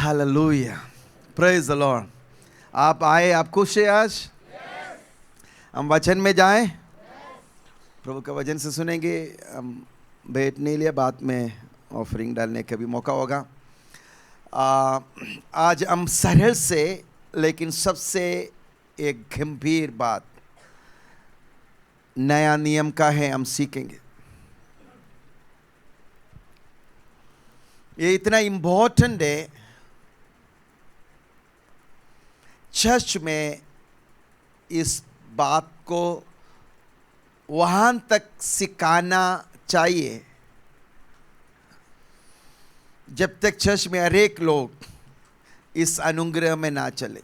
Hallelujah, praise the Lord. आप आए, आप खुश है आज? हम वचन में जाएं, प्रभु का वचन से सुनेंगे। हम भेंट नहीं लिया, बाद में ऑफरिंग डालने का भी मौका होगा। आज हम सरल से लेकिन सबसे एक गंभीर बात नया नियम का है, हम सीखेंगे। ये इतना इम्पोर्टेंट है, चर्च में इस बात को वहां तक सिखाना चाहिए जब तक चर्च में हर एक लोग इस अनुग्रह में ना चले।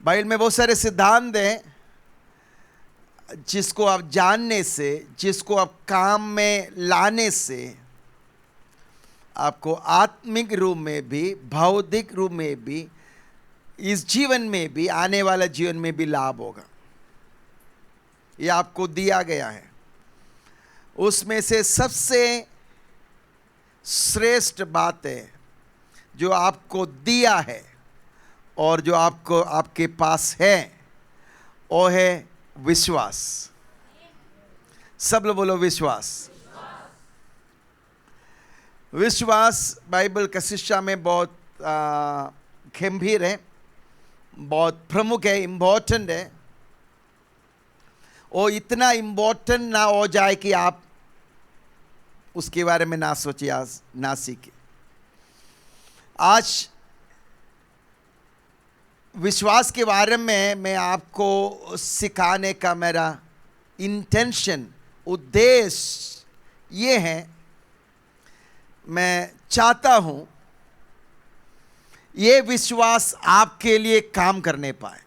बाइबल में बहुत सारे सिद्धांत हैं जिसको आप जानने से, जिसको आप काम में लाने से आपको आत्मिक रूप में भी, भौतिक रूप में भी, इस जीवन में भी, आने वाला जीवन में भी लाभ होगा। ये आपको दिया गया है। उसमें से सबसे श्रेष्ठ बात है जो आपको दिया है और जो आपको आपके पास है, वो है विश्वास। सब लोग बोलो विश्वास। विश्वास बाइबल का शिक्षा में बहुत गंभीर है, बहुत प्रमुख है, इम्पोर्टेंट है। वो इतना इम्पोर्टेंट ना हो जाए कि आप उसके बारे में ना सोचिए, ना सीखे। आज विश्वास के बारे में मैं आपको सिखाने का मेरा इंटेंशन, उद्देश्य ये है, मैं चाहता हूं ये विश्वास आपके लिए काम करने पाए।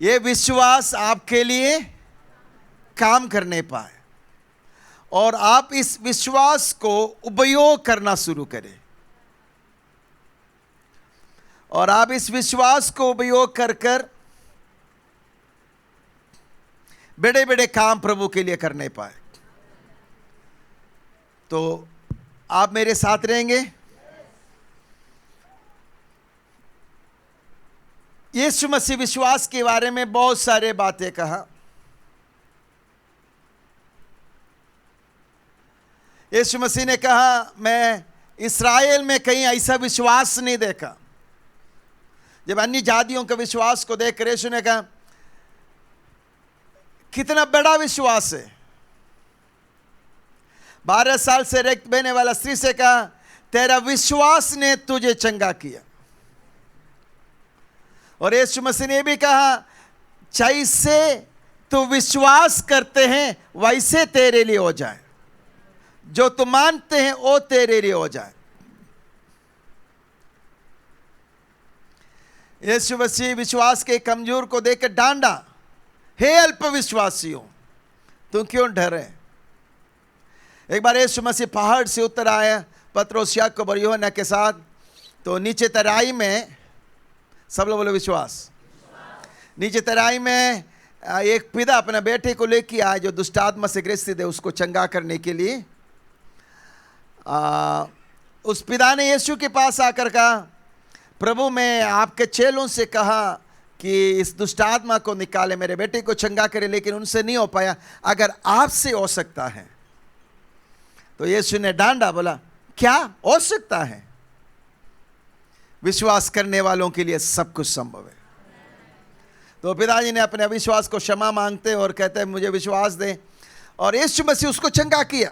ये विश्वास आपके लिए काम करने पाए और आप इस विश्वास को उपयोग करना शुरू करें। और आप इस विश्वास को उपयोग कर कर बड़े बड़े काम प्रभु के लिए करने पाए। तो आप मेरे साथ रहेंगे। यीशु मसीह विश्वास के बारे में बहुत सारे बातें कहा। यीशु मसीह ने कहा, मैं इस्राएल में कहीं ऐसा विश्वास नहीं देखा। जब अन्य जातियों के विश्वास को देखकर यीशु ने कहा, कितना बड़ा विश्वास है। 12 साल से रक्त बहने वाला स्त्री से कहा, तेरा विश्वास ने तुझे चंगा किया। और यीशु मसीह ने भी कहा, जैसे तू विश्वास करते हैं वैसे तेरे लिए हो जाए, जो तू मानते हैं वो तेरे लिए हो जाए। यीशु मसीह विश्वास के कमजोर को देखकर डांटा, हे अल्पविश्वासियों, तुम क्यों डरे। एक बार यीशु मसीह पहाड़ से उतर आया पतरस, याकूब और यूहन्ना के साथ। तो नीचे तराई में, सब लोग बोलो विश्वास। नीचे तराई में एक पिता अपने बेटे को लेके आया जो दुष्ट आत्मा से ग्रसित है, उसको चंगा करने के लिए। उस पिता ने यीशु के पास आकर कहा, प्रभु मैं आपके चेलों से कहा कि इस दुष्ट आत्मा को निकाले, मेरे बेटे को चंगा करे, लेकिन उनसे नहीं हो पाया। अगर आपसे हो सकता है। तो यीशु ने डांटा, बोला क्या हो सकता है? विश्वास करने वालों के लिए सब कुछ संभव है। तो पिताजी ने अपने अविश्वास को क्षमा मांगते और कहते हैं, मुझे विश्वास दे। और यीशु मसीह उसको चंगा किया।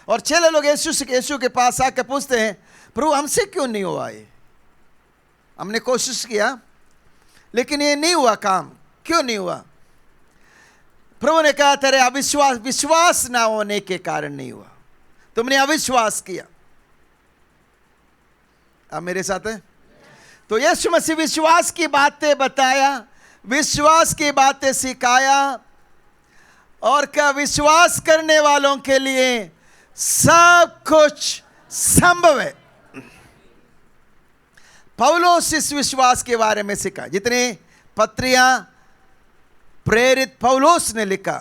और चेले लोग यीशु के पास आकर पूछते हैं, प्रभु हमसे क्यों नहीं हुआ ये? हमने कोशिश किया लेकिन ये नहीं हुआ काम, क्यों नहीं हुआ? प्रभु ने कहा, तेरे विश्वास ना होने के कारण नहीं हुआ, तुमने अविश्वास किया। आप मेरे साथ हैं? तो यीशु मसीह विश्वास की बातें बताया, विश्वास की बातें सिखाया और क्या विश्वास करने वालों के लिए सब कुछ संभव है। पौलुस इस विश्वास के बारे में सिखा। जितने पत्रियां प्रेरित पौलुस ने लिखा,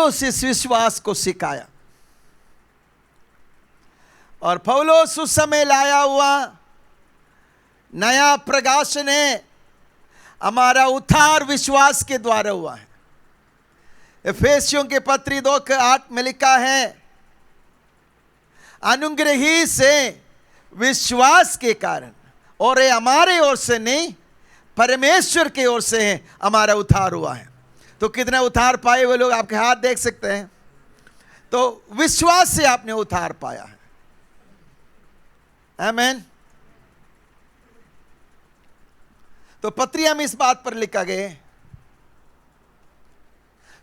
पौलुस इस विश्वास को सिखाया, और पौलुस उस समय लाया हुआ नया प्रकाशन है, हमारा उद्धार विश्वास के द्वारा हुआ है। एफेसियों के पत्री 2:8 में लिखा है, अनुग्रह ही से विश्वास के कारण, और ये हमारे ओर से नहीं, परमेश्वर की ओर से है, हमारा उद्धार हुआ है। तो कितने उद्धार पाए हुए लोग आपके हाथ देख सकते हैं? तो विश्वास से आपने उद्धार पाया है। आमीन। तो पत्रिया में इस बात पर लिखा गया,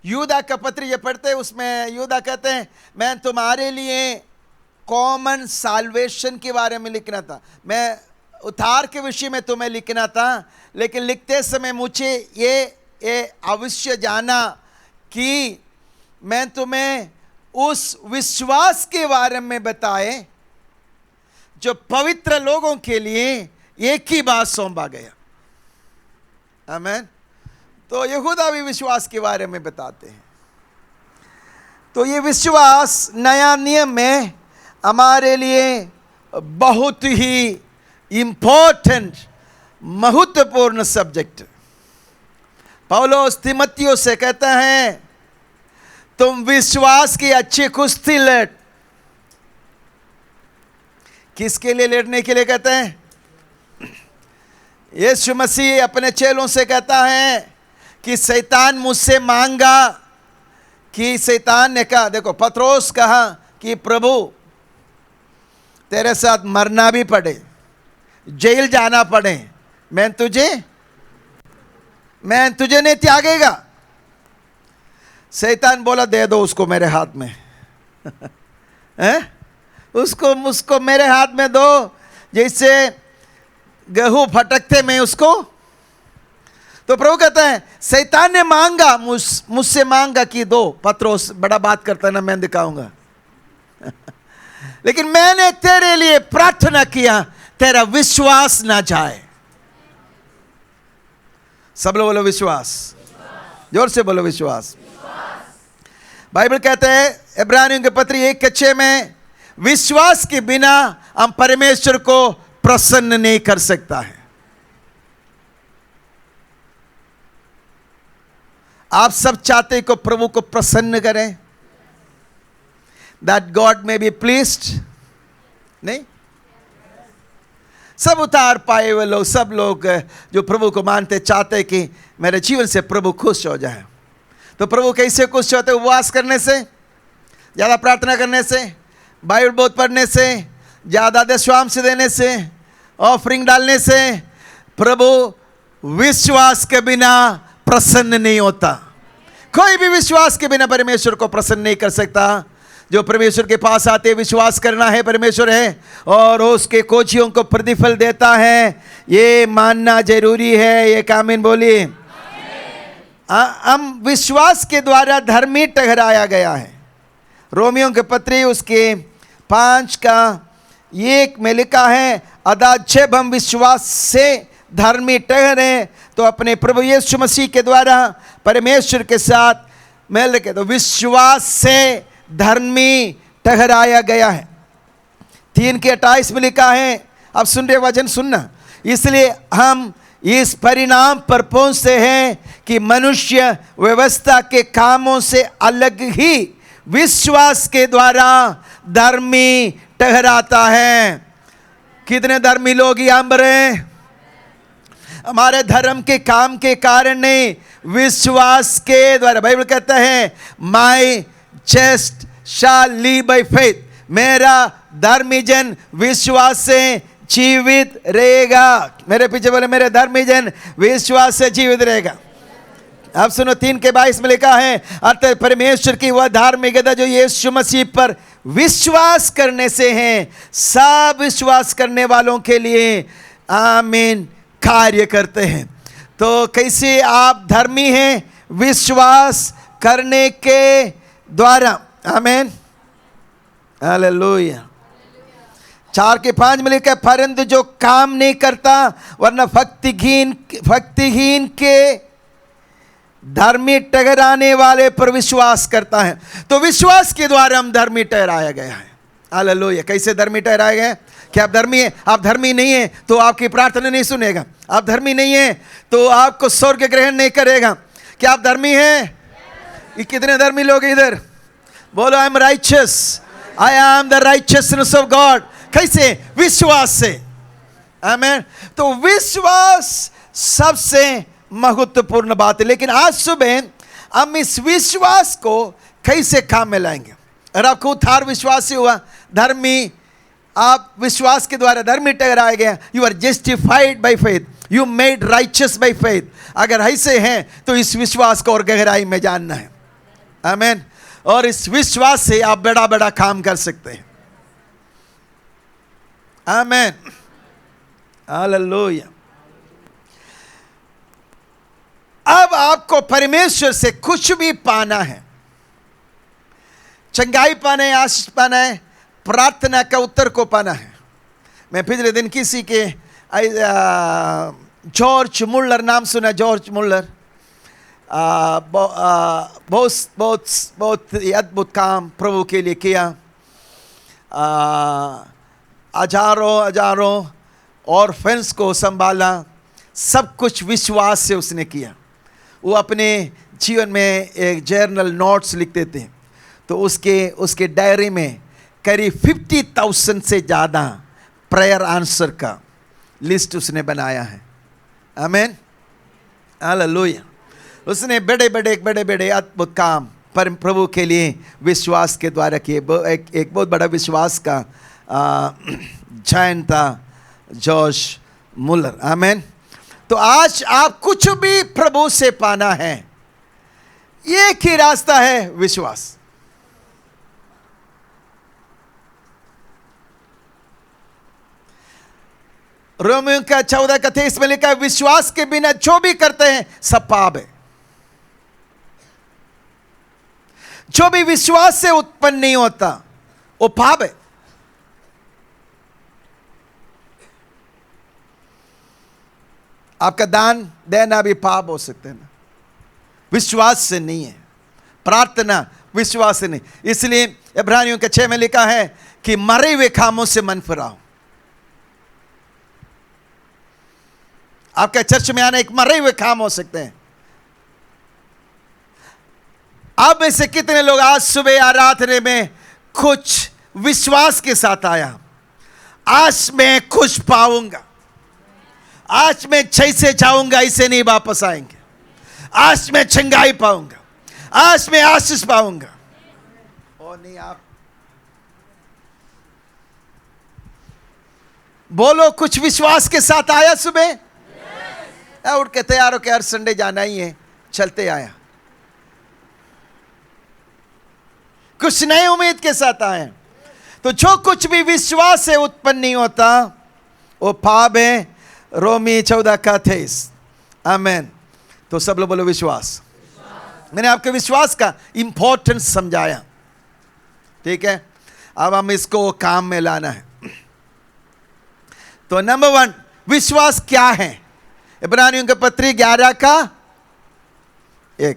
यूदा का पत्री ये पढ़ते हैं, उसमें यूदा कहते हैं, मैं तुम्हारे लिए कॉमन साल्वेशन के बारे में लिखना था, मैं उद्धार के विषय में तुम्हें लिखना था, लेकिन लिखते समय मुझे ये अवश्य जाना कि मैं तुम्हें उस विश्वास के बारे में बताए जो पवित्र लोगों के लिए एक ही बात सौंपा गया। आमीन। तो यहूदा भी विश्वास के बारे में बताते हैं। तो ये विश्वास नया नियम में हमारे लिए बहुत ही इंपॉर्टेंट, महत्वपूर्ण सब्जेक्ट। पौलुस तीमुथियुस से कहता है, तुम विश्वास की अच्छी कुश्ती लड़। किसके लिए लड़ने के लिए कहते हैं? यीशु मसीह अपने चेलों से कहता है कि शैतान मुझसे मांगा, कि शैतान ने कहा, देखो पत्रोस कहा कि प्रभु तेरे साथ मरना भी पड़े, जेल जाना पड़े, मैं तुझे नहीं त्यागेगा। शैतान बोला, दे दो उसको मेरे हाथ में उसको मेरे हाथ में दो, जैसे गेहूं फटकते में उसको। तो प्रभु कहता है, शैतान ने मांगा, मुझसे मांगा कि दो। पत्रोस बड़ा बात करता है ना, मैं दिखाऊंगा लेकिन मैंने तेरे लिए प्रार्थना किया, तेरा विश्वास ना जाए। सब लोग बोलो विश्वास, जोर से बोलो विश्वास। बाइबल कहते हैं इब्रानियों के पत्री 1:6 में, विश्वास के बिना हम परमेश्वर को प्रसन्न नहीं कर सकता है। आप सब चाहते को प्रभु को प्रसन्न करें, that God may be pleased? नहीं? सब उतार पाए हुए लोग, सब लोग जो प्रभु को मानते, चाहते कि मेरे जीवन से प्रभु खुश हो जाए। तो प्रभु कैसे खुश होते? उपवास करने से, ज़्यादा प्रार्थना करने से, बाइबल बहुत पढ़ने से, ज़्यादा दशवांश देने से, ऑफरिंग डालने से। प्रभु विश्वास के बिना प्रसन्न नहीं होता। कोई भी विश्वास के बिना परमेश्वर को प्रसन्न नहीं कर सकता। जो परमेश्वर के पास आते विश्वास करना है परमेश्वर है और उसके कोचियों को प्रतिफल देता है, ये मानना जरूरी है। ये आमीन बोलिए। हम विश्वास के द्वारा धर्मी ठहराया गया है। रोमियों के पत्री उसके 5:1 में लिखा है, अतः जब हम विश्वास से धर्मी ठहरे तो अपने प्रभु यीशु मसीह के द्वारा परमेश्वर के साथ मेल रखे। तो विश्वास से धर्मी ठहराया गया है। 3:28 में लिखा है, अब सुन रहे वचन सुनना, इसलिए हम इस परिणाम पर पहुंचते हैं कि मनुष्य व्यवस्था के कामों से अलग ही विश्वास के द्वारा धर्मी ठहराता है। कितने धर्मी लोग यहाँ पर हैं? हमारे धर्म के काम के कारण नहीं, विश्वास के द्वारा। बाइबल कहता है, my just shall live by faith, मेरा धर्मी जन विश्वास से जीवित रहेगा। मेरे पीछे बोले, मेरे धर्मी जन विश्वास से जीवित रहेगा। अब सुनो, 3:22 में लिखा है, अतः परमेश्वर की वह धार्मिकता जो यीशु मसीह पर विश्वास करने से है, सब विश्वास करने वालों के लिए आमीन कार्य करते हैं। तो कैसे आप धर्मी हैं? विश्वास करने के द्वारा। आमीन, हालेलुया। 4:5 में लिखा है, परंतु जो काम नहीं करता वरना भक्तिहीन के धर्मी ठहराने वाले पर विश्वास करता है। तो विश्वास के द्वारा हम धर्मी ठहराया गया है। हालेलुया। कैसे धर्मी ठहराया गया? क्या आप धर्मी हैं? आप धर्मी नहीं है तो आपकी प्रार्थना नहीं सुनेगा। आप धर्मी नहीं है तो आपको स्वर्ग ग्रहण नहीं करेगा। क्या आप धर्मी हैं? ये कितने धर्मी लोग इधर? बोलो I am righteous, I am the righteousness of God. कैसे? विश्वास से। आमीन। तो विश्वास सबसे महत्वपूर्ण बात है। लेकिन आज सुबह हम इस विश्वास को कैसे काम में लाएंगे? और आपको उद्धार विश्वास से हुआ, धर्मी, आप विश्वास के द्वारा धर्मी ठहराए गए। You are justified by faith, you made righteous by faith. अगर ऐसे हैं तो इस विश्वास को और गहराई में जानना है। आमीन। और इस विश्वास से आप बड़ा बड़ा काम कर सकते हैं। आमीन। हालेलुया। अब आपको परमेश्वर से कुछ भी पाना है, चंगाई पाना है, आशीष पाना है, प्रार्थना का उत्तर को पाना है। मैं पिछले दिन किसी के जॉर्ज मुल्लर नाम सुना। जॉर्ज मुल्लर बहुत बहुत बहुत अद्भुत काम प्रभु के लिए किया। हजारों ऑर्फन्स को संभाला। सब कुछ विश्वास से उसने किया। वो अपने जीवन में एक जर्नल नोट्स लिखते थे। तो उसके डायरी में करीब 50,000 से ज़्यादा प्रेयर आंसर का लिस्ट उसने बनाया है। आमीन। हालेलुया। उसने बड़े बड़े अद्भुत काम पर प्रभु के लिए विश्वास के द्वारा किए। एक बहुत बड़ा विश्वास का जैन था जॉर्ज मुल्लर। आमीन। तो आज आप कुछ भी प्रभु से पाना है, एक ही रास्ता है, विश्वास। रोमियो का 14:23 में लिखा है, विश्वास के बिना जो भी करते हैं सब पाप है। जो भी विश्वास से उत्पन्न नहीं होता वो पाप है। आपका दान देना भी पाप हो सकते हैं ना, विश्वास से नहीं है। प्रार्थना विश्वास से नहीं। इसलिए इब्रानियों के 6 में लिखा है कि मरे हुए कामों से मन फिराओ। आपके चर्च में आना एक मरे हुए काम हो सकते हैं। अब में से कितने लोग आज सुबह आराधना में कुछ विश्वास के साथ आया, आज मैं कुछ पाऊंगा, आज मैं जैसे जाऊंगा ऐसे नहीं वापस आएंगे, आज मैं चंगाई पाऊंगा, आज मैं आशीष पाऊंगा। और नहीं, आप बोलो कुछ विश्वास के साथ आया सुबह? उठ के तैयार हो के हर संडे जाना ही है, चलते आया। कुछ नई उम्मीद के साथ आए। तो जो कुछ भी विश्वास से उत्पन्न नहीं होता वो पाप है। रोमी 14:23। आमीन। तो सब लोग बोलो विश्वास। मैंने आपके विश्वास का इंपॉर्टेंस समझाया, ठीक है। अब हम इसको काम में लाना है। तो नंबर 1, विश्वास क्या है? इब्रानियों के पत्री 11:1।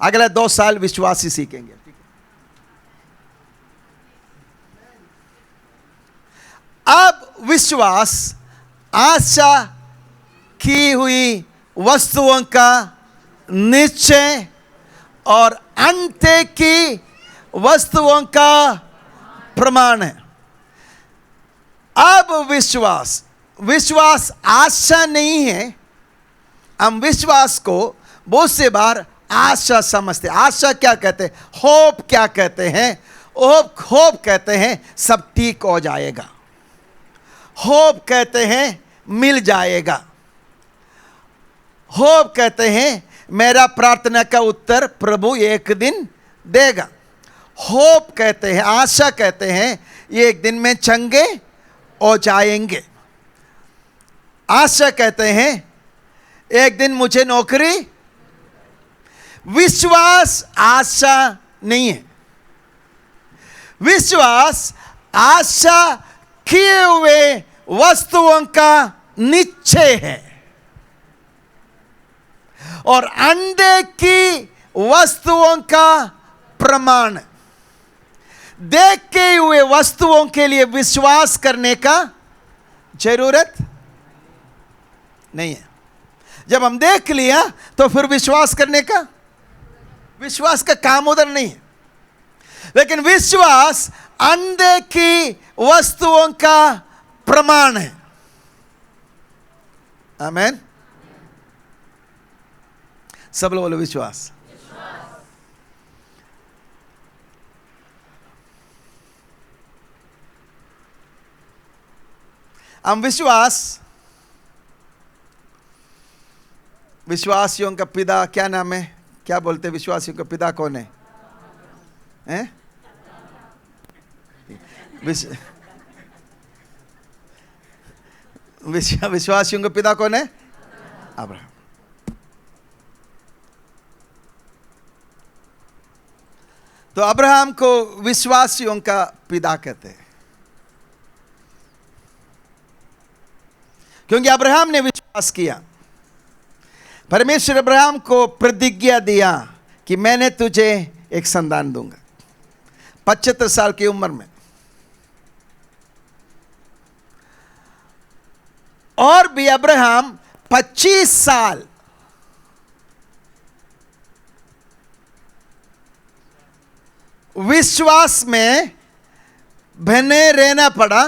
अगला 2 साल विश्वास ही सीखेंगे, ठीक है। अब विश्वास आशा की हुई वस्तुओं का निश्चय और अंत्य की वस्तुओं का प्रमाण है। अब विश्वास आशा नहीं है। हम विश्वास को बहुत से बार आशा समझते हैं। आशा क्या कहते हैं? होप क्या कहते हैं? होप कहते हैं सब ठीक हो जाएगा। होप कहते हैं मिल जाएगा। होप कहते हैं मेरा प्रार्थना का उत्तर प्रभु एक दिन देगा। होप कहते हैं, आशा कहते हैं ये एक दिन में चंगे हो जाएंगे। आशा कहते हैं एक दिन मुझे नौकरी। विश्वास आशा नहीं है। विश्वास आशा किए हुए वस्तुओं का निश्चय है और अनदेखी वस्तुओं का प्रमाण। देखे हुए वस्तुओं के लिए विश्वास करने का जरूरत नहीं है। जब हम देख लिया तो फिर विश्वास करने का, विश्वास का काम उधर नहीं है। लेकिन विश्वास अनदेखी वस्तुओं का प्रमाण है। आमेन। सब लोग बोलो विश्वास। हम विश्वासियों का पिता क्या नाम है? क्या बोलते हैं विश्वासियों का पिता कौन है? हैं? विश्वासियों का पिता कौन है? अब्राहम। तो अब्राहम को विश्वासियों का पिता कहते हैं, क्योंकि अब्राहम ने विश्वास किया। परमेश्वर अब्राहम को प्रतिज्ञा दिया कि मैंने तुझे एक संतान दूंगा 75 साल की उम्र में। और भी अब्राहम 25 साल विश्वास में बने रहना पड़ा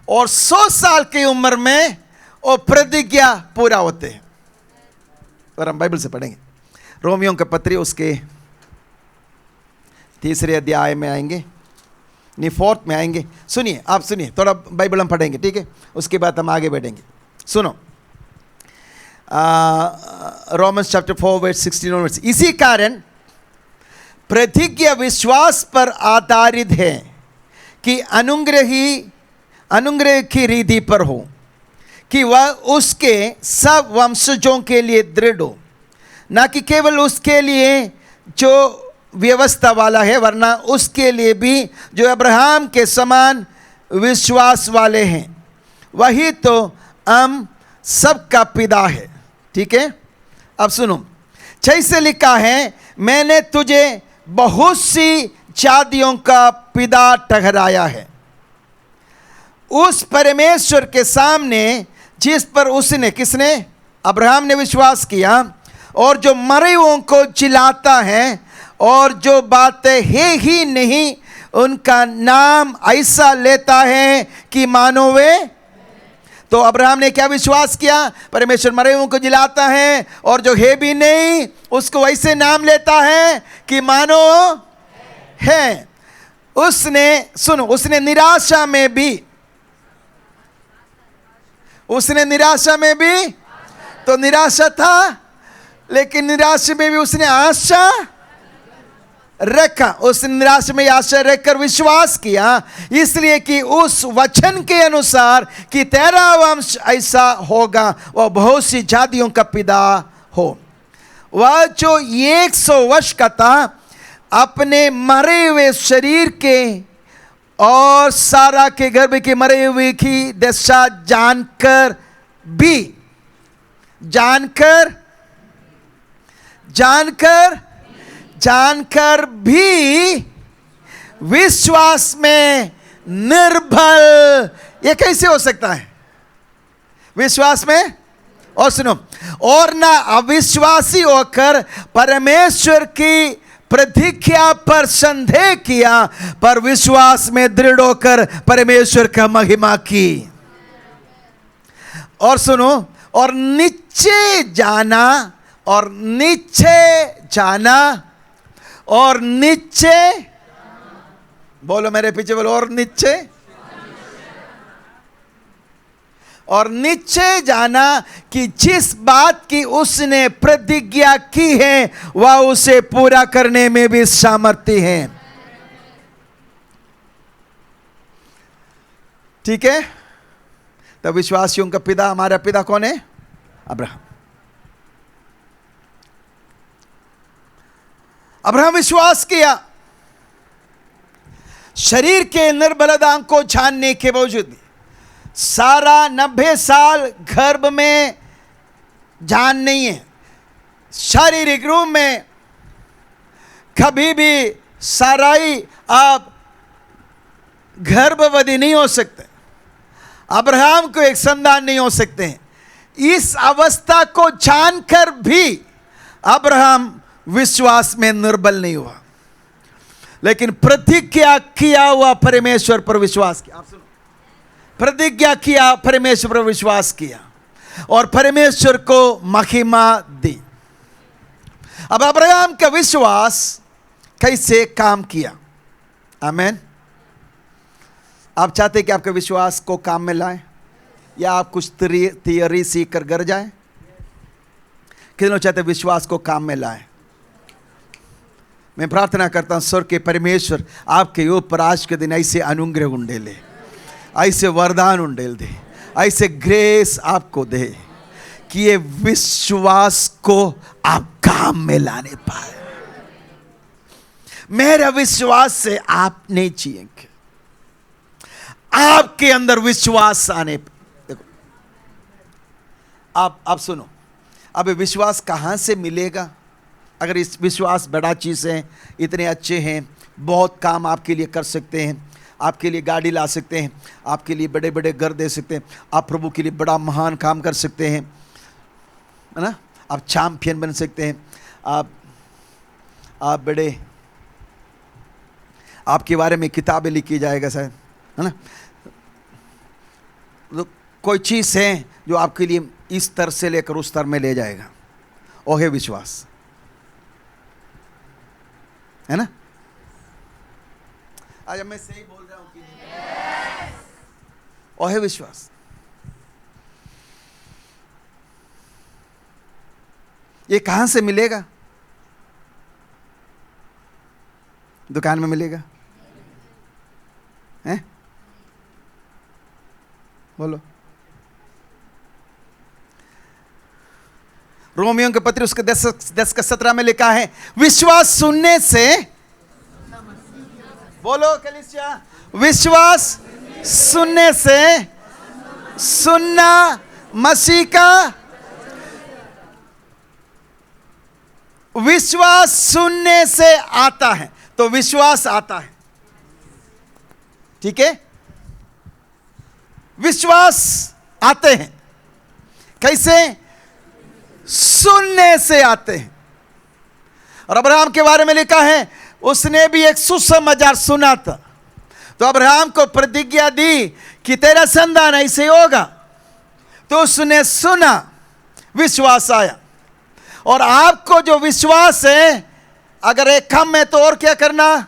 और 100 साल की उम्र में वो प्रतिज्ञा पूरा होते हैं। और हम बाइबल से पढ़ेंगे रोमियों का पत्री उसके 3 अध्याय में आएंगे, नहीं 4 में आएंगे। सुनिए, आप सुनिए, थोड़ा बाइबल हम पढ़ेंगे, ठीक है? उसके बाद हम आगे बढ़ेंगे। सुनो, रोमन्स चैप्टर 4 वर्स 16 वर्स। इसी कारण प्रतिज्ञा विश्वास पर आधारित है कि अनुग्रह की रीति पर हो, कि वह उसके सब वंशजों के लिए दृढ़ हो, ना कि केवल उसके लिए जो व्यवस्था वाला है, वरना उसके लिए भी जो अब्राहम के समान विश्वास वाले हैं। वही तो हम सबका पिता है। ठीक है, अब सुनो, 6 से लिखा है, मैंने तुझे बहुत सी जातियों का पिता ठहराया है, उस परमेश्वर के सामने जिस पर उसने, किसने? अब्राहम ने विश्वास किया, और जो मरे हुओं को जिलाता है और जो बातें है ही नहीं उनका नाम ऐसा लेता है कि मानो वे। तो अब्राहम ने क्या विश्वास किया? परमेश्वर मरे हुओं को जिलाता है और जो है भी नहीं उसको ऐसे नाम लेता है कि मानो है। उसने, सुनो, उसने निराशा में भी, तो निराशा था, लेकिन निराशा में भी उसने आशा रखा। उस निराशा में आशा रखकर विश्वास किया, इसलिए कि उस वचन के अनुसार कि तेरा वंश ऐसा होगा, वह बहुत सी जातियों का पिता हो। वह जो 100 वर्ष का था, अपने मरे हुए शरीर के और सारा के गर्भ के मरे हुए की दशा जानकर भी विश्वास में निर्भल। ये कैसे हो सकता है? विश्वास में, और सुनो, और ना अविश्वासी होकर परमेश्वर की प्रतिज्ञा पर संदेह किया, पर विश्वास में दृढ़ होकर परमेश्वर का महिमा की। और सुनो, और नीचे जाना, और नीचे, बोलो मेरे पीछे, बोलो, और नीचे जाना कि जिस बात की उसने प्रतिज्ञा की है वह उसे पूरा करने में भी सामर्थ्य है। ठीक है, तब विश्वासियों का पिता, हमारा पिता कौन है? अब्राहम विश्वास किया, शरीर के निर्बलता को जानने के बावजूद भी। सारा 90 साल गर्भ में जान नहीं है, शारीरिक रूप में कभी भी साराई आप गर्भवती नहीं हो सकते, अब्राहम को एक संतान नहीं हो सकते हैं। इस अवस्था को जानकर भी अब्राहम विश्वास में निर्बल नहीं हुआ, लेकिन प्रतिज्ञा किया हुआ परमेश्वर पर विश्वास किया। आप सुनो, प्रतिज्ञा किया, परमेश्वर पर विश्वास किया और परमेश्वर को महिमा दी। अब अब्राहम का विश्वास कैसे काम किया? आमीन। आप चाहते हैं कि आपके विश्वास को काम में लाएं, या आप कुछ थियरी सीख कर घर जाएं? कितने लोग चाहते हैं विश्वास को काम में लाएं? मैं प्रार्थना करता हूं स्वर्ग के परमेश्वर आपके ऊपर आज के दिन ऐसे अनुग्रह उंडेले, ऐसे वरदान उंडेल दे, ऐसे ग्रेस आपको दे कि ये विश्वास को आप काम में लाने पाए। मेरा विश्वास से आप नहीं जिएंगे, आपके अंदर विश्वास आने। देखो, आप सुनो, अब विश्वास कहां से मिलेगा? अगर इस विश्वास बड़ा चीज़ है, इतने अच्छे हैं, बहुत काम आपके लिए कर सकते हैं, आपके लिए गाड़ी ला सकते हैं, आपके लिए बड़े बड़े घर दे सकते हैं, आप प्रभु के लिए बड़ा महान काम कर सकते हैं, है ना? आप चैंपियन बन सकते हैं, आप बड़े, आपके बारे में किताबें लिखी जाएगा शायद, है ना? तो कोई चीज़ है जो आपके लिए इस स्तर से लेकर उस स्तर में ले जाएगा, वो है विश्वास, है ना? आज मैं सही बोल रहा हूं कि नहीं? वो है विश्वास। ये कहां से मिलेगा? दुकान में मिलेगा? हैं? बोलो। रोमियो के पत्र उसके 10:17 में लिखा है, विश्वास सुनने से, बोलो कलीसिया, विश्वास सुनने से, सुनना मसीह का, विश्वास सुनने से आता है, तो विश्वास आता है। ठीक है, विश्वास आते हैं कैसे? सुनने से आते हैं। और अब्राहम के बारे में लिखा है, उसने भी एक सुसमाचार सुना था, तो अब्राहम को प्रतिज्ञा दी कि तेरा संतान ऐसे होगा, तो उसने सुना, विश्वास आया। और आपको जो विश्वास है, अगर एक कम है तो और क्या करना?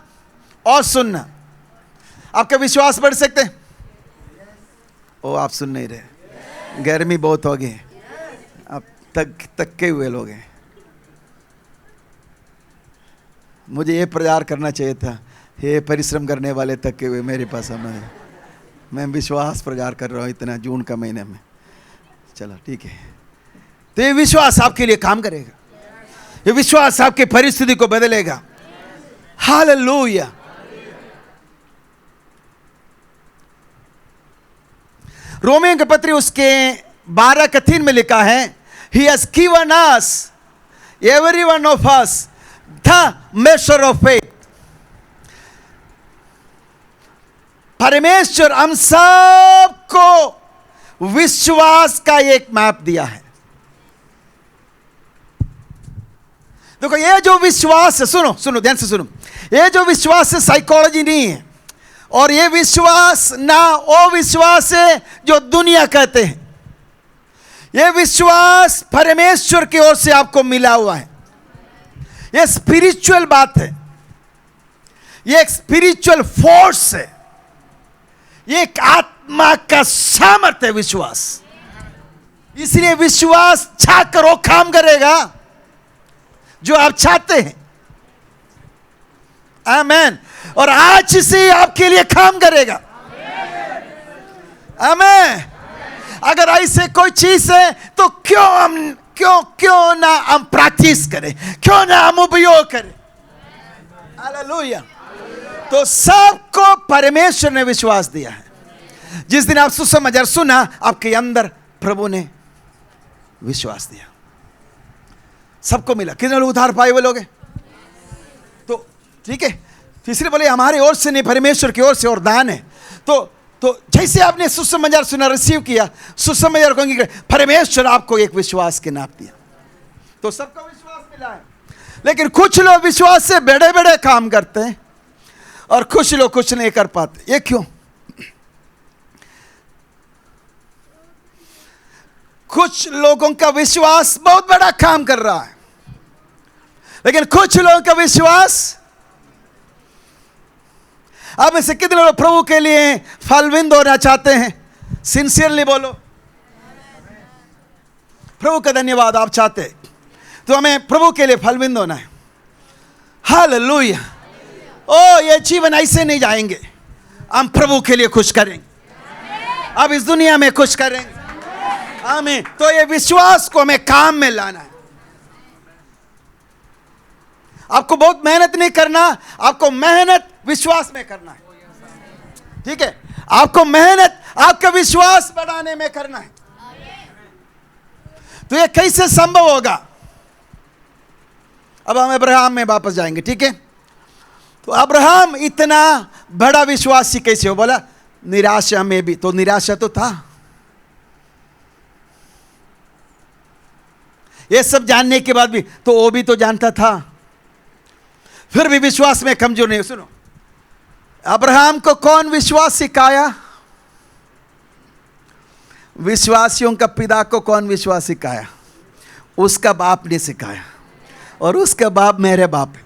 और सुनना। आपका विश्वास बढ़ सकते हैं? ओ, आप सुन नहीं रहे, गर्मी बहुत हो गई, आप तक्के हुए लोग हैं। मुझे ये प्रचार करना चाहिए था, ये परिश्रम करने वाले तक्के हुए मेरे पास हमें, मैं विश्वास प्रचार कर रहा हूँ इतना जून का महीने में। चलो ठीक है, तो ये विश्वास आपके लिए काम करेगा, ये विश्वास आपके परिस्थिति को बदलेगा। हालेलुया। रोमियो के पत्र उसके 12:3 में लिखा है, He has given us, every one of us, the measure of faith. परमेश्वर हम सबको विश्वास का एक मैप दिया है। देखो, ये जो विश्वास है, सुनो सुनो ध्यान से सुनो, ये जो विश्वास है साइकोलॉजी नहीं है, और ये विश्वास ना वो विश्वास है जो दुनिया कहते हैं। ये विश्वास परमेश्वर की ओर से आपको मिला हुआ है। ये स्पिरिचुअल बात है, ये एक स्पिरिचुअल फोर्स है, ये एक आत्मा का सामर्थ्य है विश्वास। इसलिए विश्वास चाहकर वो काम करेगा जो आप चाहते हैं। आमेन। और आज से आपके लिए काम करेगा। आमेन। अगर ऐसे कोई चीज है तो क्यों ना हम प्रैक्टिस करें, क्यों ना हम उपयोग करें। हालेलुया। तो सबको परमेश्वर ने विश्वास दिया है। जिस दिन आप सुसमाचार सुना, आपके अंदर प्रभु ने विश्वास दिया। सबको मिला। कितने लोग उधार पाए हुए लोग हैं? तो ठीक है, तीसरे बोले हमारे ओर से नहीं, परमेश्वर की ओर से और दान है। तो जैसे आपने सुसमाचार सुना, रिसीव किया, सुसमाचार को अंगीकार, परमेश्वर आपको एक विश्वास के नाप दिया, तो सबको विश्वास मिला है। लेकिन कुछ लोग विश्वास से बड़े बड़े काम करते हैं और कुछ लोग कुछ नहीं कर पाते। ये क्यों? कुछ लोगों का विश्वास बहुत बड़ा काम कर रहा है, लेकिन कुछ लोगों का विश्वास, आप में से कितने लोग प्रभु के लिए फलविंद होना चाहते हैं? सिंसियरली बोलो, प्रभु का धन्यवाद आप चाहते हैं, तो हमें प्रभु के लिए फलविंद होना है। हालेलुया। ओ, ये जीवन ऐसे नहीं जाएंगे, हम प्रभु के लिए खुश करेंगे, अब इस दुनिया में खुश करेंगे। आमीन। तो ये विश्वास को हमें काम में लाना है। आपको बहुत मेहनत नहीं करना, आपको मेहनत विश्वास में करना है। ठीक है, आपको मेहनत आपका विश्वास बढ़ाने में करना है। तो ये कैसे संभव होगा? अब हम अब्राहम में वापस जाएंगे। ठीक है, तो अब्राहम इतना बड़ा विश्वासी कैसे हो? बोला निराशा में भी, तो निराशा तो था, ये सब जानने के बाद भी, तो वो भी तो जानता था, फिर भी विश्वास में कमजोर नहीं। सुनो, अब्राहम को कौन विश्वास सिखाया? विश्वासियों का पिता को कौन विश्वास सिखाया? उसका बाप ने सिखाया, और उसका बाप मेरे बाप है।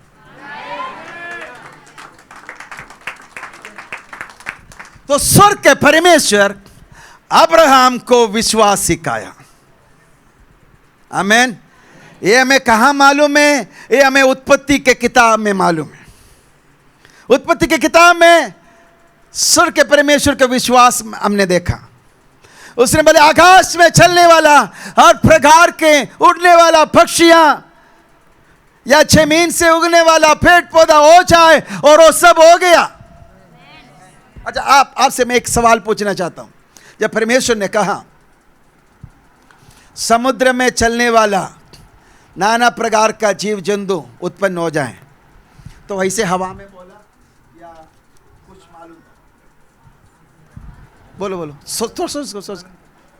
तो स्वर्ग के परमेश्वर अब्राहम को विश्वास सिखाया। आमीन। ये हमें कहाँ मालूम है? ये हमें उत्पत्ति के किताब में मालूम है। उत्पत्ति के किताब में स्वर्ग के परमेश्वर का विश्वास हमने देखा। उसने बोले आकाश में चलने वाला हर प्रकार के उड़ने वाला पक्षियां या जमीन से उगने वाला पेड़ पौधा हो जाए, और वो सब हो गया। अच्छा, आपसे मैं एक सवाल पूछना चाहता हूं। जब परमेश्वर ने कहा समुद्र में चलने वाला नाना प्रकार का जीव जंतु उत्पन्न हो जाए, तो वैसे हवा में बोला या कुछ मालूम था? बोलो सोच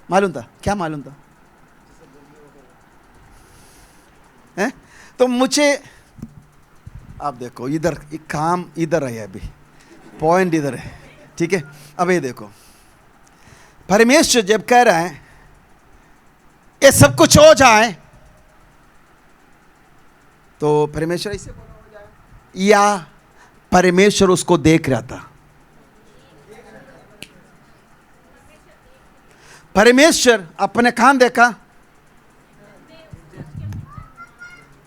मालूम था? क्या मालूम था? हैं? तो मुझे, आप देखो इधर, एक काम इधर है, अभी पॉइंट इधर है। ठीक है, अब ये देखो, परमेश्वर जब कह रहा है ये सब कुछ हो जाए, तो परमेश्वर ऐसे बोला हो जाए, या परमेश्वर उसको देख रहा था? परमेश्वर अपने काम देखा।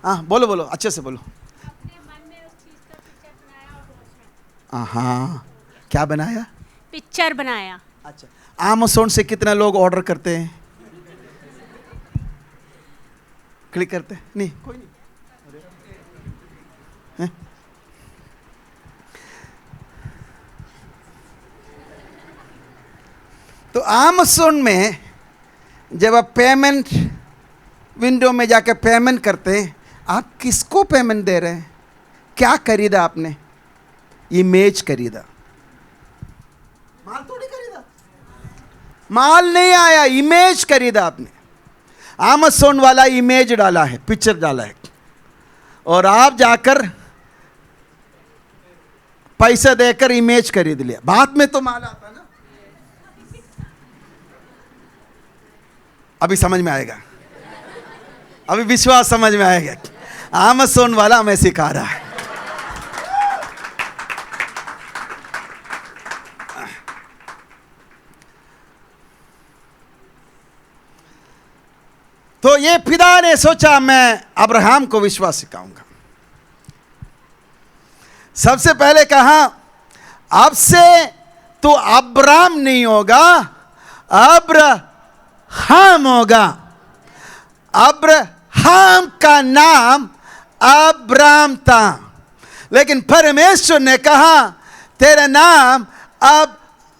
हाँ, बोलो अच्छे से बोलो। अपने मन में उस चीज का पिक्चर बनाया और रोशना। हाँ, क्या बनाया? पिक्चर बनाया। अच्छा, Amazon से कितना लोग ऑर्डर करते हैं? क्लिक करते हैं? नहीं, कोई नहीं। हैं? तो Amazon में जब आप पेमेंट विंडो में जाकर पेमेंट करते हैं, आप किसको पेमेंट दे रहे हैं? क्या खरीदा आपने? इमेज खरीदा, माल थोड़ी खरीदा। माल नहीं आया, इमेज खरीदा आपने। Amazon वाला इमेज डाला है, पिक्चर डाला है, और आप जाकर पैसा देकर इमेज खरीद लिया। बाद में तो माल आता ना। अभी समझ में आएगा, अभी विश्वास समझ में आएगा। Amazon वाला हमें सिखा रहा है। तो ये पिता ने सोचा मैं अब्राहम को विश्वास सिखाऊंगा। सबसे पहले कहा अब से तो अब्राम नहीं होगा, अब्राहम होगा। अब्राहम का नाम अब्राम था, लेकिन परमेश्वर ने कहा तेरा नाम अब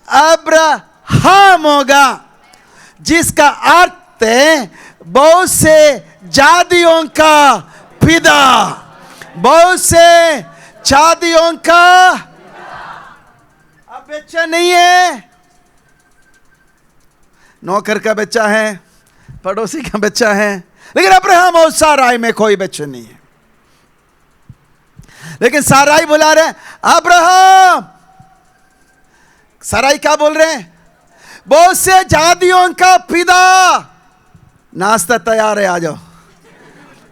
अब्राहम होगा, जिसका अर्थ है बहुत से जातियों का पिता, बहुत से जातियों का। अब बच्चा नहीं है, नौकर का बच्चा है, पड़ोसी का बच्चा है, लेकिन अब्राहम और साराई में कोई बच्चा नहीं है। लेकिन साराई बुला रहे अब्राहम, साराई क्या बोल रहे हैं? बहुत से जातियों का पिता, नाश्ता तैयार है, आ जाओ।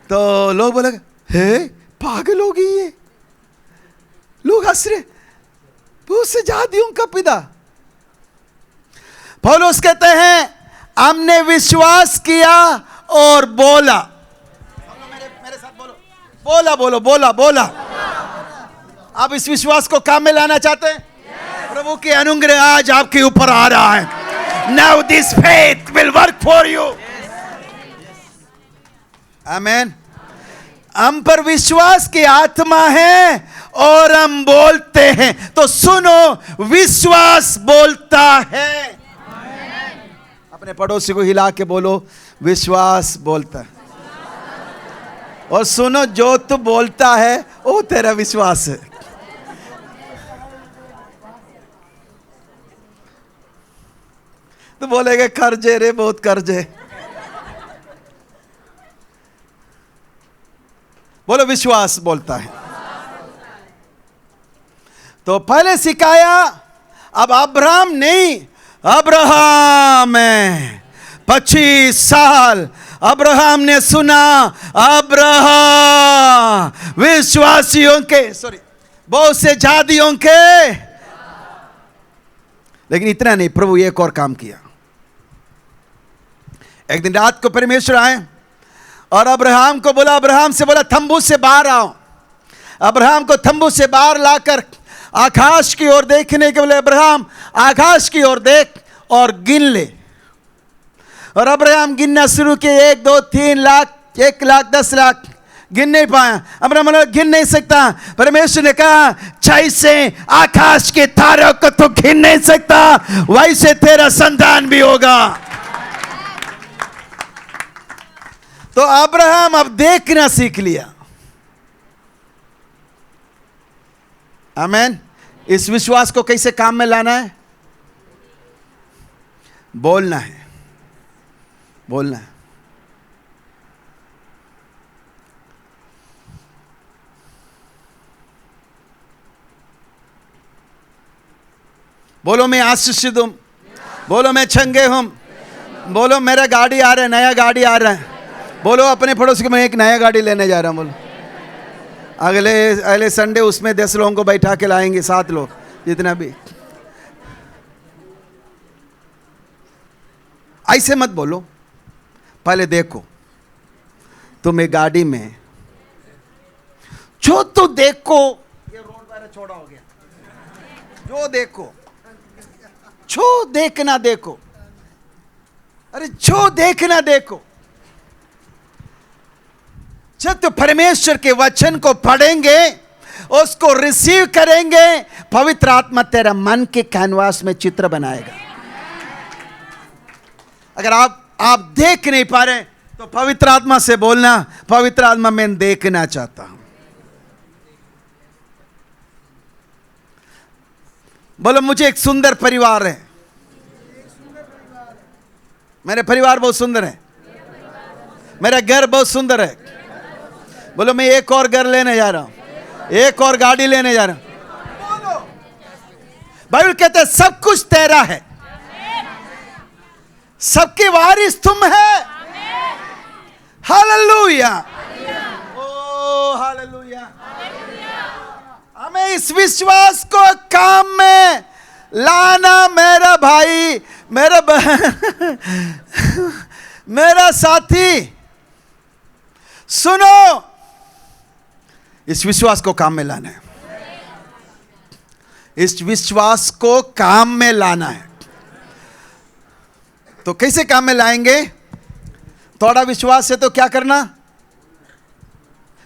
तो लोग बोले हे पागल हो गई ये, लोग हंस रहे, बहुत से जातियों का पिता। पौलुस कहते हैं हमने विश्वास किया और बोला। मेरे साथ बोलो, बोला बोलो, बोला बोला। आप इस विश्वास को काम में लाना चाहते हैं? प्रभु की अनुग्रह आज आपके ऊपर आ रहा है। Now this faith will work for you. आमेन। हम पर विश्वास की आत्मा है और हम बोलते हैं, तो सुनो, विश्वास बोलता है। अपने पड़ोसी को हिला के बोलो, विश्वास बोलता है। और सुनो, जो तू बोलता है वो तेरा विश्वास है। तो बोलेगा कर्जे रे, बहुत कर्जे। बोलो विश्वास बोलता है। तो पहले सिखाया, अब अब्राहम नहीं, अब्राहम है। 25 साल अब्राहम ने सुना, अब्राहम विश्वासियों के, बहुत से जातियों के। लेकिन इतना नहीं, प्रभु एक और काम किया। एक दिन रात को परमेश्वर आए और अब्राहम को बोला, अब्राहम से बोला तंबू से बाहर आओ। अब्राहम को तंबू से बाहर लाकर आकाश की ओर देखने के बोले, अब्राहम आकाश की ओर देख और गिन ले। और अब्राहम गिनना शुरू किए, 1 2 3 लाख, 1 लाख 10 लाख, गिन नहीं पाया। अब्राहम बोला गिन नहीं सकता। परमेश्वर ने कहा, जैसे आकाश के तारों को तो गिन नहीं सकता, वैसे तेरा संतान भी होगा। तो अब्राहम अब देखना सीख लिया। आमेन। इस विश्वास को कैसे काम में लाना है? बोलना है, बोलना है। बोलो मैं आशीषित हूं, बोलो मैं चंगे हूं, बोलो मेरा गाड़ी आ रहा है, नया गाड़ी आ रहा है। बोलो अपने पड़ोसी को, मैं एक नया गाड़ी लेने जा रहा हूं। बोलो अगले संडे उसमें 10 लोगों को बैठा के लाएंगे, 7 लोग, जितना भी। ऐसे मत बोलो, पहले देखो तुम्हें गाड़ी में, जो तो देखो, ये रोड पर छोड़ा हो गया, जो देखो, जो देखना देखो, अरे जो देखना देखो। जब तो परमेश्वर के वचन को पढ़ेंगे, उसको रिसीव करेंगे, पवित्र आत्मा तेरा मन के कैनवास में चित्र बनाएगा। अगर आप देख नहीं पा रहे तो पवित्र आत्मा से बोलना, पवित्र आत्मा मैं देखना चाहता हूं। बोलो मुझे एक सुंदर परिवार है, मेरे परिवार बहुत सुंदर है, मेरा घर बहुत सुंदर है। बोलो मैं एक और घर लेने जा रहा हूं, एक और गाड़ी लेने जा रहा हूं। बाइबल कहते हैं सब कुछ तेरा है, सबके वारिस तुम है। हालेलुया, ओ हालेलुया। हमें इस विश्वास को काम में लाना, मेरा भाई, मेरा बहन, मेरा साथी, सुनो, इस विश्वास को काम में लाना है। इस विश्वास को काम में लाना है। तो कैसे काम में लाएंगे? थोड़ा विश्वास है तो क्या करना?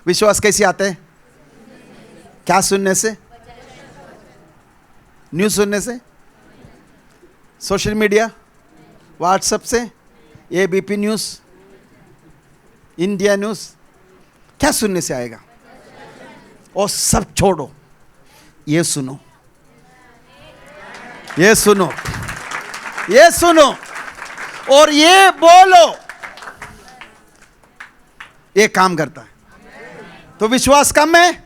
विश्वास कैसे आता है? क्या सुनने से? न्यूज़ सुनने से, सोशल मीडिया, व्हाट्सएप से, एबीपी न्यूज़, इंडिया न्यूज, क्या सुनने से आएगा? और सब छोड़ो, ये सुनो, ये सुनो, ये सुनो और ये बोलो, ये काम करता है। तो विश्वास कम है,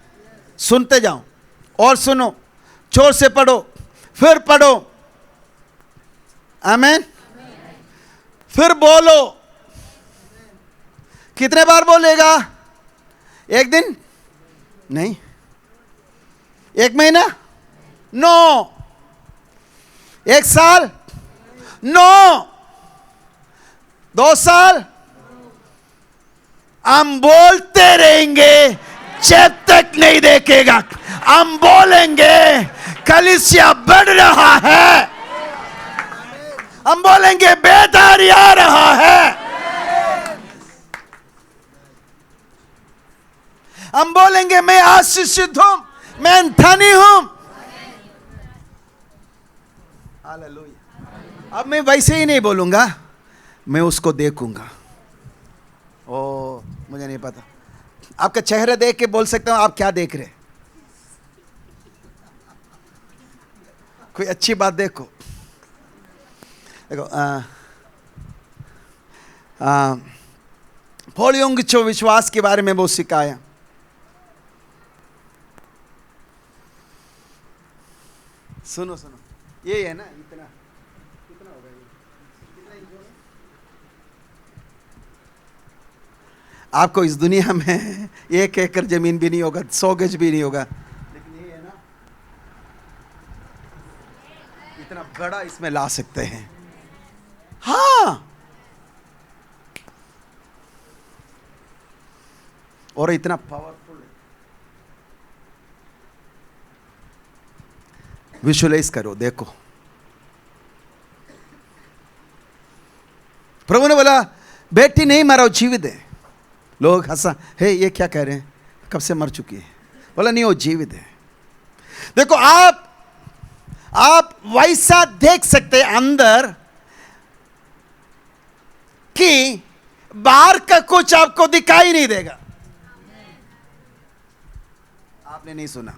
सुनते जाओ और सुनो, जोर से पढ़ो, फिर पढ़ो, आमीन, फिर बोलो। कितने बार बोलेगा? एक दिन नहीं, एक महीना? नो। एक साल? नो। 2 साल? हम बोलते रहेंगे जब तक नहीं देखेगा। हम बोलेंगे कलीसिया बढ़ रहा है, हम बोलेंगे बेदारी आ रहा है, हम बोलेंगे मैं आशीषित हूं, मैं धनी हूं। हालेलुया। अब मैं वैसे ही नहीं बोलूंगा, मैं उसको देखूंगा। ओ, मुझे नहीं पता, आपका चेहरा देख के बोल सकता हूं आप क्या देख रहे। कोई अच्छी बात देखो, देखो पौलियों को विश्वास के बारे में बहुत सिखाया। सुनो सुनो, ये है ना, इतना कितना होगा ये? कितना इंच होगा? आपको इस दुनिया में 1 एकड़ जमीन भी नहीं होगा, 100 गज भी नहीं होगा, लेकिन ये है ना, इतना बड़ा इसमें ला सकते हैं। हाँ, और इतना पावरफुल है। विजुअलाइज करो, देखो। प्रभु ने बोला बेटी नहीं मरा, जीवित है। लोग हंसा, हे ये क्या कह रहे हैं, कब से मर चुकी है। बोला नहीं, वो जीवित है। देखो आप वैसा देख सकते हैं अंदर कि बाहर का कुछ आपको दिखाई नहीं देगा। आपने नहीं सुना,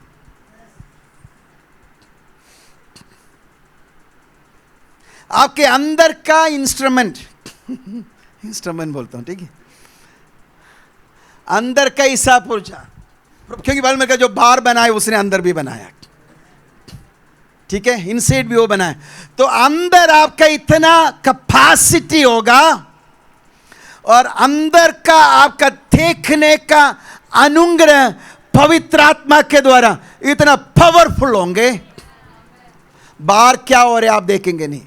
आपके अंदर का इंस्ट्रूमेंट इंस्ट्रूमेंट बोलता हूं, ठीक है, अंदर का हिस्सा पुर्जा, क्योंकि बाल में का जो बाहर बनाया उसने अंदर भी बनाया, ठीक है, इनसाइड भी वो बनाया। तो अंदर आपका इतना कैपेसिटी होगा और अंदर का आपका देखने का अनुग्रह पवित्र आत्मा के द्वारा इतना पावरफुल होंगे, बाहर क्या हो रहा है आप देखेंगे नहीं।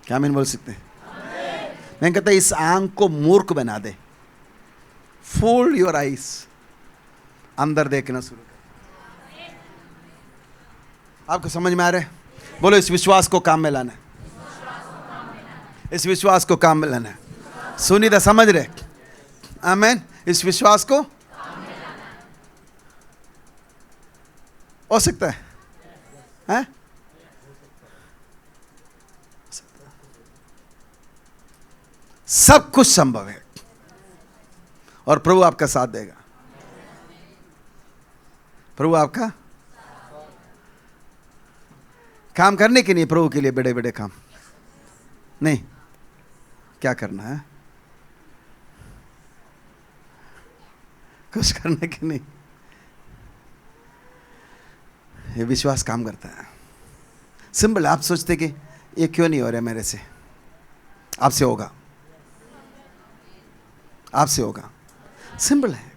क्या मैं बोल सकते हैं? मैं कहता इस आंख को मूर्ख बना दे, फूल योर आईज, अंदर देखना शुरू कर। आपको समझ में आ रहा है? बोलो इस विश्वास को काम में लाना है, इस विश्वास को काम में लाना है। सुनीता समझ रहे? आमीन। इस विश्वास को हो सकता है, हैं? सब कुछ संभव है और प्रभु आपका साथ देगा। प्रभु आपका काम करने के लिए, प्रभु के लिए बड़े बड़े काम नहीं, क्या करना है, कुछ करने के नहीं, ये विश्वास काम करता है। सिंपल। आप सोचते कि ये क्यों नहीं हो रहा है मेरे से, आपसे होगा, आपसे होगा। सिंपल है।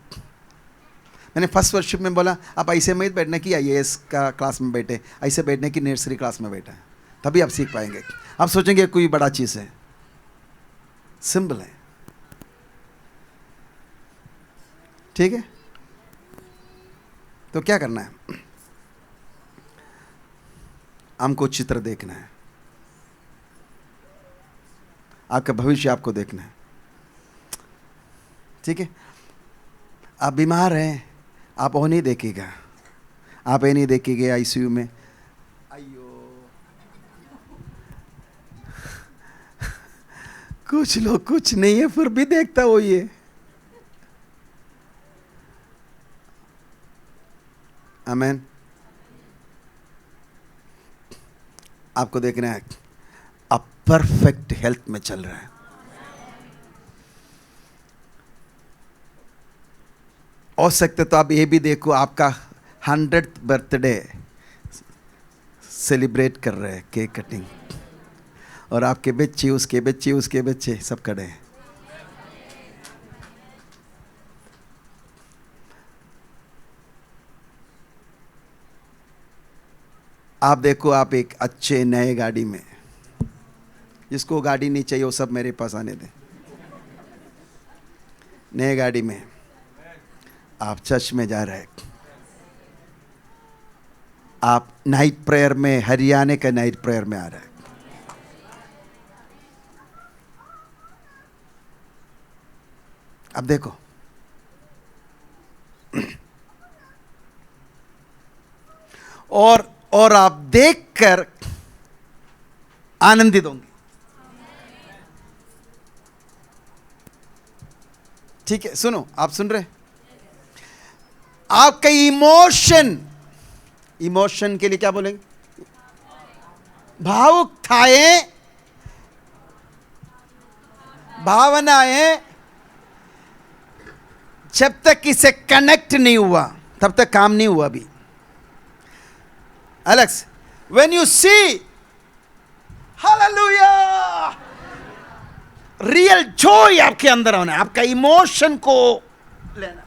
मैंने फर्स्ट वर्शिप में बोला आप ऐसे मत बैठने की IAS का क्लास में बैठे, ऐसे बैठने की नर्सरी क्लास में बैठा है, तभी आप सीख पाएंगे। आप सोचेंगे कोई बड़ा चीज़ है, सिंपल है, ठीक है। तो क्या करना है, हमको चित्र देखना है, आपका भविष्य आपको देखना है, ठीक है। आप बीमार हैं, आप वो नहीं देखेगा, आप ये नहीं देखेंगे ICU में, अयो कुछ लोग कुछ नहीं है फिर भी देखता वो ये। आमेन। आपको देखना है आप परफेक्ट हेल्थ में चल रहे हैं। हो सकते तो आप ये भी देखो आपका 100th बर्थडे सेलिब्रेट कर रहे हैं, केक कटिंग, और आपके बच्चे उसके बच्चे उसके बच्चे सब खड़े हैं। आप देखो आप एक अच्छे नए गाड़ी में, जिसको गाड़ी नहीं चाहिए वो सब मेरे पास आने दें। नए गाड़ी में आप चर्च में जा रहे हैं, आप नाइट प्रेयर में, हरियाणा का नाइट प्रेयर में आ रहे हैं। अब देखो और आप देखकर आनंदित होंगे। ठीक है, सुनो, आप सुन रहे? आपका इमोशन के लिए क्या बोलेंगे? भावुकताएं, भावनाएं जब तक इसे कनेक्ट नहीं हुआ तब तक काम नहीं हुआ। अभी Alex, when you see hallelujah real Joy आपके अंदर होना है, आपका इमोशन को लेना,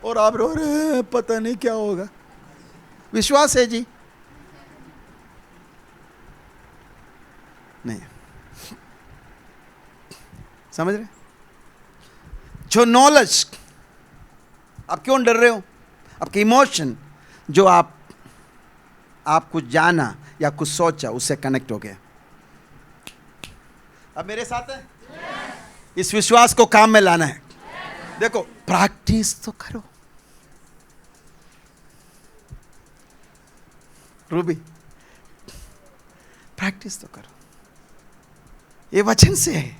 और आप रो रहे हैं पता नहीं क्या होगा। विश्वास है जी? नहीं समझ रहे? जो नॉलेज, आप क्यों डर रहे हो? आपके इमोशन जो आप कुछ जाना या कुछ सोचा उससे कनेक्ट हो गया। अब मेरे साथ है? इस विश्वास को काम में लाना है। देखो, प्रैक्टिस तो करो। रूबी, प्रैक्टिस तो करो, ये वचन से है,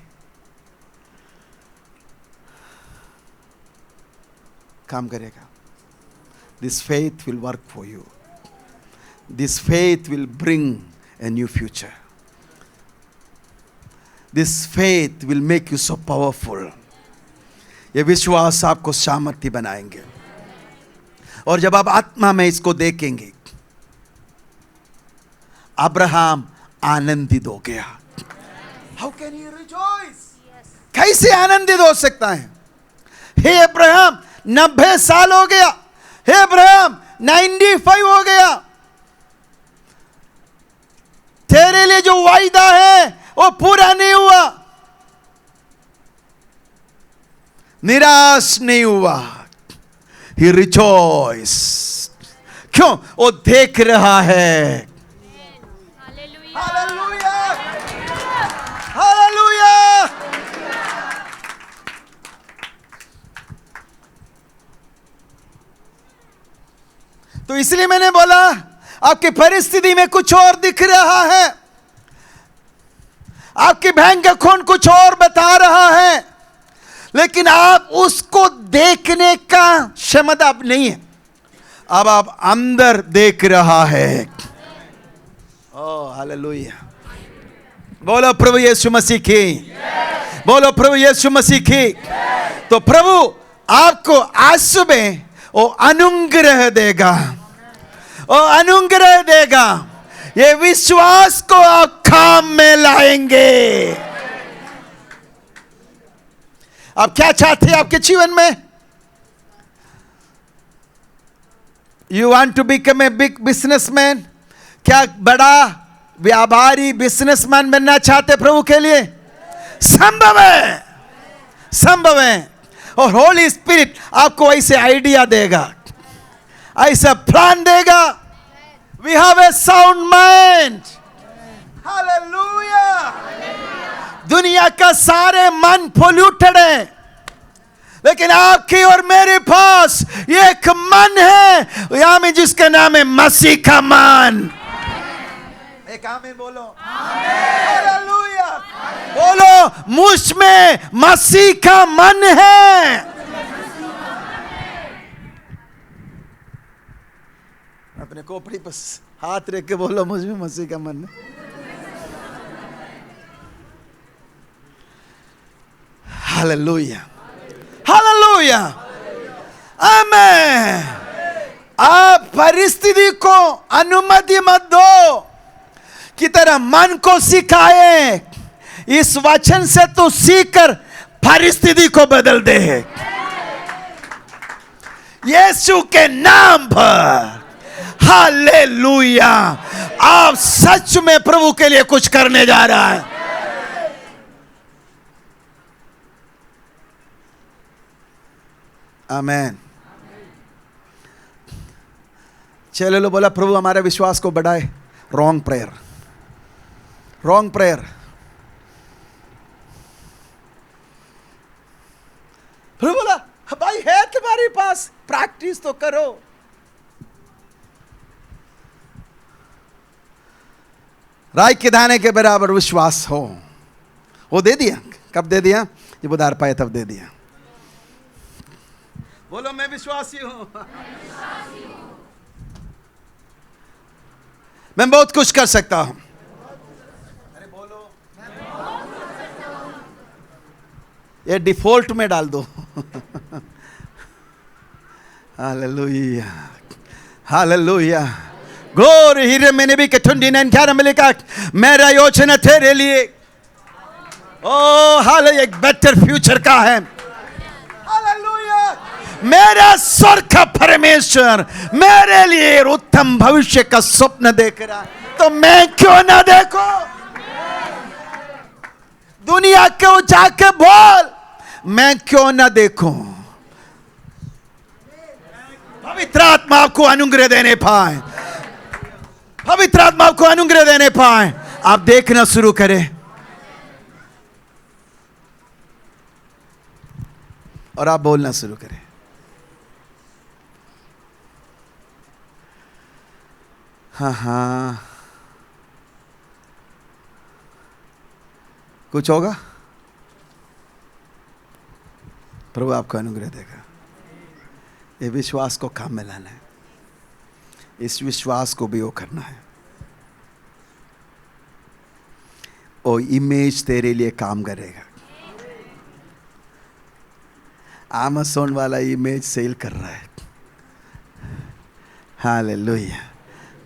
काम करेगा। This faith will work for you. This faith will bring a new future. This faith will make you so powerful. ये विश्वास आपको सामर्थ्य बनाएंगे, और जब आप आत्मा में इसको देखेंगे, अब्राहम आनंदित हो गया। How can he rejoice? कैसे आनंदित हो सकता है? हे अब्राहम, 90 साल हो गया। हे अब्राहम, 95 हो गया। तेरे लिए जो वायदा है वो पूरा नहीं हुआ, निराश नहीं हुआ। He rejoiced. क्यों? वो देख रहा है। Hallelujah, hallelujah. तो इसलिए मैंने बोला, आपकी परिस्थिति में कुछ और दिख रहा है, आपकी बैंक अकाउंट कुछ और बता रहा है, लेकिन आप उसको देखने का क्षमता अब नहीं है। अब आप अंदर देख रहा है। Oh hallelujah. बोलो प्रभु यीशु मसीह की, बोलो प्रभु यीशु मसीह की। तो प्रभु आपको आज सुबह वो अनुग्रह देगा, वो अनुग्रह देगा। ये विश्वास को आप काम में लाएंगे। आप क्या चाहते हैं आपके जीवन में? You want to become a big businessman? क्या बड़ा व्यापारी बिजनेसमैन बनना चाहते प्रभु के लिए? संभव है, संभव है। और होली स्पिरिट आपको ऐसे आइडिया देगा, ऐसा प्लान देगा। We have a sound mind. Hallelujah. दुनिया का सारे मन पोल्यूटेड है, लेकिन आपकी और मेरे पास एक मन है यहां में, जिसका नाम है मसीह का मन। एक आमीन बोलो। हालेलुया। बोलो, मुझ में मसीह का मन है। अपने खोपड़ी पर हाथ रख के बोलो, मुझ में मसीह का मन है। हालेलुया, हालेलुया, आमेन। आप परिस्थिति को अनुमति मत दो कि तेरा मन को सिखाए। इस वचन से तू सीखकर परिस्थिति को बदल दे, यीशु के नाम पर। हालेलुया। आप सच में प्रभु के लिए कुछ करने जा रहा है। आमेन। चले लो बोला, प्रभु हमारे विश्वास को बढ़ाए। Wrong prayer, wrong prayer. प्रभु बोला, भाई है तुम्हारे पास, प्रैक्टिस तो करो। राई के दाने के बराबर विश्वास हो। वो दे दिया। कब दे दिया? जब उधार पाए तब दे दिया। बोलो, मैं विश्वासी हूं। मैं बहुत कुछ कर सकता हूं। अरे बोलो, ये डिफॉल्ट में डाल दो। Hallelujah, hallelujah. ग्लोरी। हीरे मैंने भी 29 11 में लिखा, मेरा योजना तेरे लिए, ओ हालेलुया, एक बेटर फ्यूचर का है। हालेलुया। मेरा स्वर्ग का परमेश्वर मेरे लिए उत्तम भविष्य का स्वप्न देख रहा है, तो मैं क्यों ना देखो? दुनिया को जाके बोल, मैं क्यों ना देखूं? पवित्र आत्मा आपको अनुग्रह देने पाए, पवित्र आत्मा आपको अनुग्रह देने पाए। आप देखना शुरू करें और आप बोलना शुरू करें। हाँ हाँ, कुछ होगा, प्रभु आपको अनुग्रह देगा। ये विश्वास को काम में लाना है, इस विश्वास को भी वो करना है। वो इमेज तेरे लिए काम करेगा। Amazon वाला इमेज सेल कर रहा है। हालेलुया।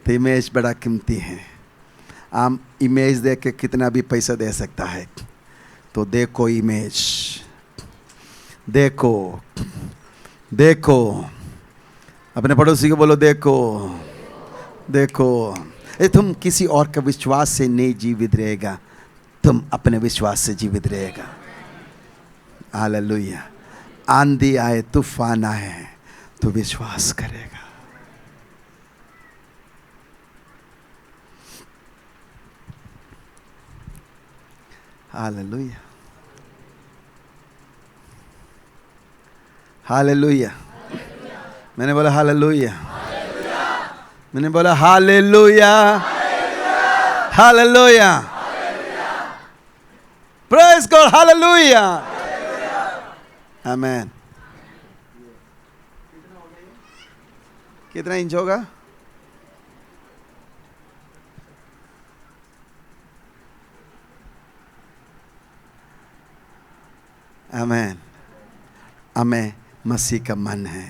तो इमेज बड़ा कीमती है। आम इमेज देख के कितना भी पैसा दे सकता है। तो देखो इमेज, देखो देखो। अपने पड़ोसी को बोलो, देखो देखो। ये तुम किसी और के विश्वास से नहीं जीवित रहेगा, तुम अपने विश्वास से जीवित रहेगा। हालेलुया। आंधी आए, तूफान आए, तो विश्वास करेगा। Hallelujah, hallelujah. मैंने बोला हालेलुया, मैंने बोला hallelujah, hallelujah. Praise God, hallelujah, amen. कितना इंच होगा? आमेन। हमें मसीह का मन है।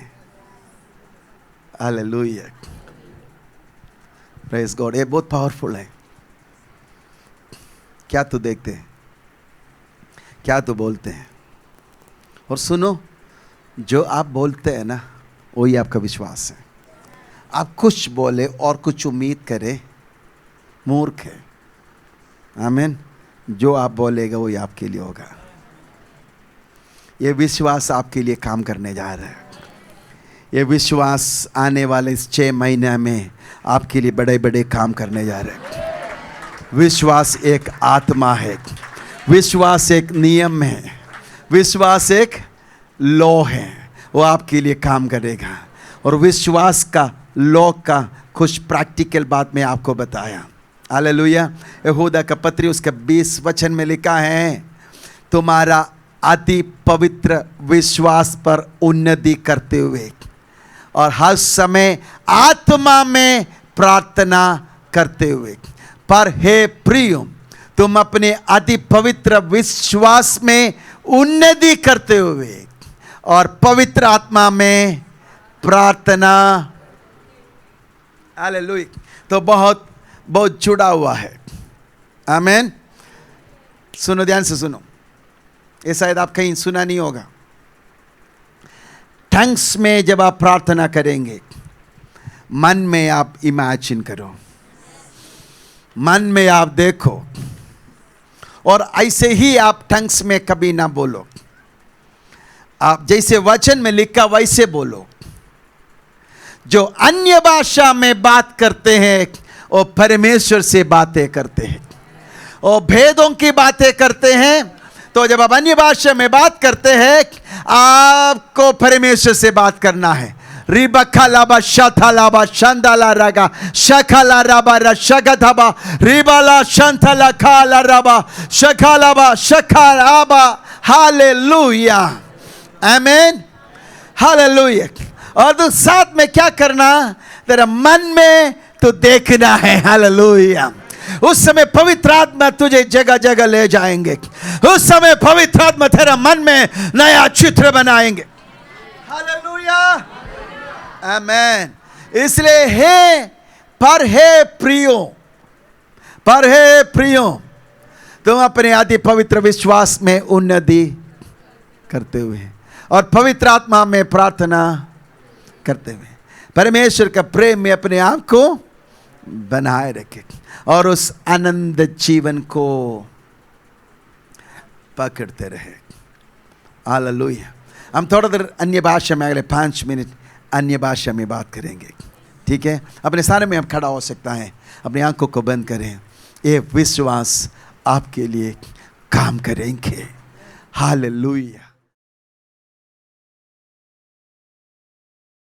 Hallelujah, praise God. ये बहुत पावरफुल है। क्या तू देखते हैं, क्या तू बोलते हैं। और सुनो, जो आप बोलते हैं ना, वही आपका विश्वास है। आप कुछ बोले और कुछ उम्मीद करे, मूर्ख है। आमीन। जो आप बोलेगा वही आपके लिए होगा। ये विश्वास आपके लिए काम करने जा रहा है। ये विश्वास आने वाले इस 6 महीने में आपके लिए बड़े बड़े काम करने जा रहे हैं। विश्वास एक आत्मा है, विश्वास एक नियम है, विश्वास एक लॉ है। वो आपके लिए काम करेगा। और विश्वास का लॉ का कुछ प्रैक्टिकल बात मैं आपको बताया। हालेलुया। यहूदा का पत्री उसका 20 वचन में लिखा है, तुम्हारा अति पवित्र विश्वास पर उन्नति करते हुए और हर समय आत्मा में प्रार्थना करते हुए। पर हे प्रियो, तुम अपने अति पवित्र विश्वास में उन्नति करते हुए और पवित्र आत्मा में प्रार्थना। हालेलुया। तो बहुत बहुत जुड़ा हुआ है। आमीन। सुनो, ध्यान से सुनो, ये शायद आप कहीं सुना नहीं होगा। टंग्स में जब आप प्रार्थना करेंगे, मन में आप इमेजिन करो, मन में आप देखो, और ऐसे ही आप टंग्स में कभी ना बोलो। आप जैसे वचन में लिखा वैसे बोलो। जो अन्य भाषा में बात करते हैं वो परमेश्वर से बातें करते हैं, और भेदों की बातें करते हैं। तो जब आप अन्य भाषा में बात करते हैं, आपको परमेश्वर से बात करना है। रिबखा लाबा शथा लाबा शंदाला रागा शखला राबा रशगधबा रिबाला शंथला खाला राबा शखलाबा शखलाबा। हालेलुया, आमीन, हालेलुया। और तो साथ में क्या करना, तेरा मन में तो देखना है। हालेलुया। उस समय पवित्र आत्मा तुझे जगह जगह ले जाएंगे। उस समय पवित्र आत्मा तेरा मन में नया चित्र बनाएंगे। हालेलुया, आमीन। इसलिए हे प्रियो, तुम अपने अति पवित्र विश्वास में उन्नति करते हुए और पवित्र आत्मा में प्रार्थना करते हुए परमेश्वर का प्रेम में अपने आप को बनाए रखे और उस आनंद जीवन को पकड़ते रहे। हालेलुया। हम थोड़ा देर अन्य भाषा में, अगले 5 मिनट अन्य भाषा में बात करेंगे। ठीक है, अपने सारे में आप खड़ा हो सकता है, अपनी आंखों को बंद करें। ये विश्वास आपके लिए काम करेंगे। हालेलुया।